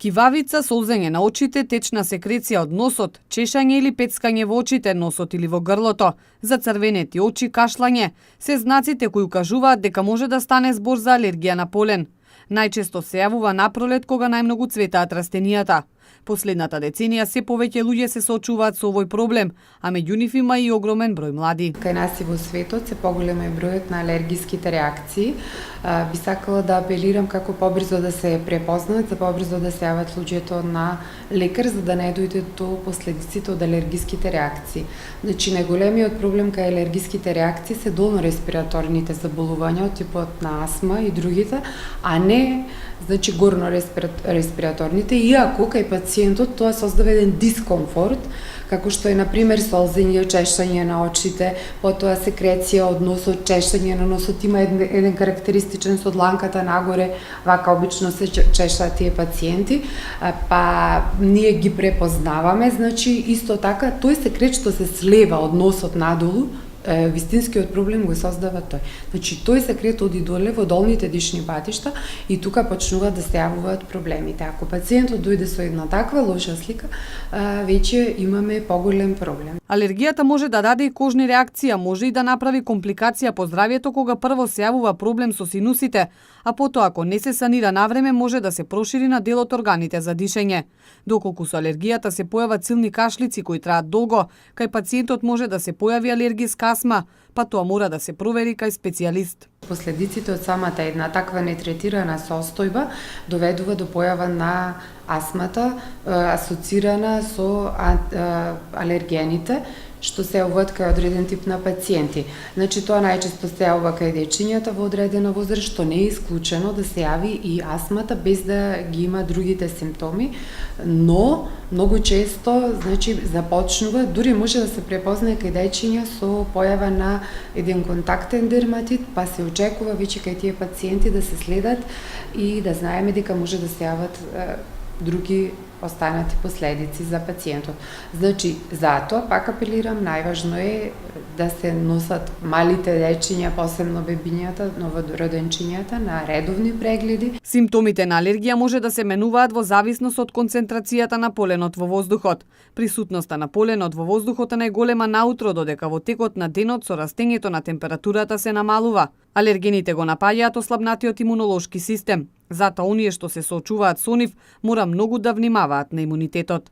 Кивавица, солзење на очите, течна секреција од носот, чешање или пецкање во очите, носот или во грлото, зацрвенети очи, кашлање, се знаците кои укажуваат дека може да стане збор за алергија на полен. Најчесто се јавува напролет кога најмногу цветаат растенијата. Последната деценија се повеќе луѓе се соочуваат со овој проблем, а меѓу нив има и огромен број млади. Кај нас и во светот се поголем е бројот на алергиските реакции. Би сакала да апелирам како побрзо да се препознаат, за побрзо да се јават луѓето на лекар за да не дојде до последиците од алергиските реакции. Значи најголемиот проблем кај алергиските реакции се долно-респираторните заболувања од типот на астма и другите, а не горно респираторните, иако кај пациентот тоа создава еден дискомфорт, како што е, например, солзење, чешање на очите, потоа секреција од носот, чешање на носот, има еден карактеристичен со дланката нагоре, вака обично се чешаат тие пациенти, па ние ги препознаваме, значи исто така тој секрет што се слева од носот надолу, вистинскиот проблем го создава тој. Значи, тој секрет оди доле во долните дишни патишта и тука почнуваат да се јавуваат проблемите. Ако пациентот дојде со една таква лоша слика, веќе имаме поголем проблем. Алергијата може да даде и кожни реакции, може и да направи компликација по здравјето кога прво се јавува проблем со синусите, а потоа ако не се санира навреме може да се прошири на дел од органите за дишење. Доколку со алергијата се појават силни кашлици кои траат долго, кај пациентот може да се појави алергиска астма, па тоа мора да се провери кај специјалист. Последиците од самата една таква нетретирана состојба доведува до појава на астмата асоцирана со алергените, што се јавуваат кај одреден тип на пациенти. Значи, тоа најчесто се јавува кај дечињата во одредена возраст, што не е исклучено да се јави и астмата без да ги има другите симптоми, но многу често, значи, започнува, дури може да се препознае кај дечиња со појава на еден контактен дерматит, па се очекува веќе кај тие пациенти да се следат и да знаеме дека може да се јават други останати последици за пациентот. Значи, затоа, пак апелирам, најважно е да се носат малите дечиња, посебно бебињата, новороденчињата, на редовни прегледи. Симптомите на алергија може да се менуваат во зависност од концентрацијата на поленот во воздухот. Присутноста на поленот во воздухот е најголема наутро, додека во текот на денот со растењето на температурата се намалува. Алергените го напаѓаат ослабнатиот имунолошки систем. Затоа оние што се соочуваат со нив мора многу да внимаваат на имунитетот.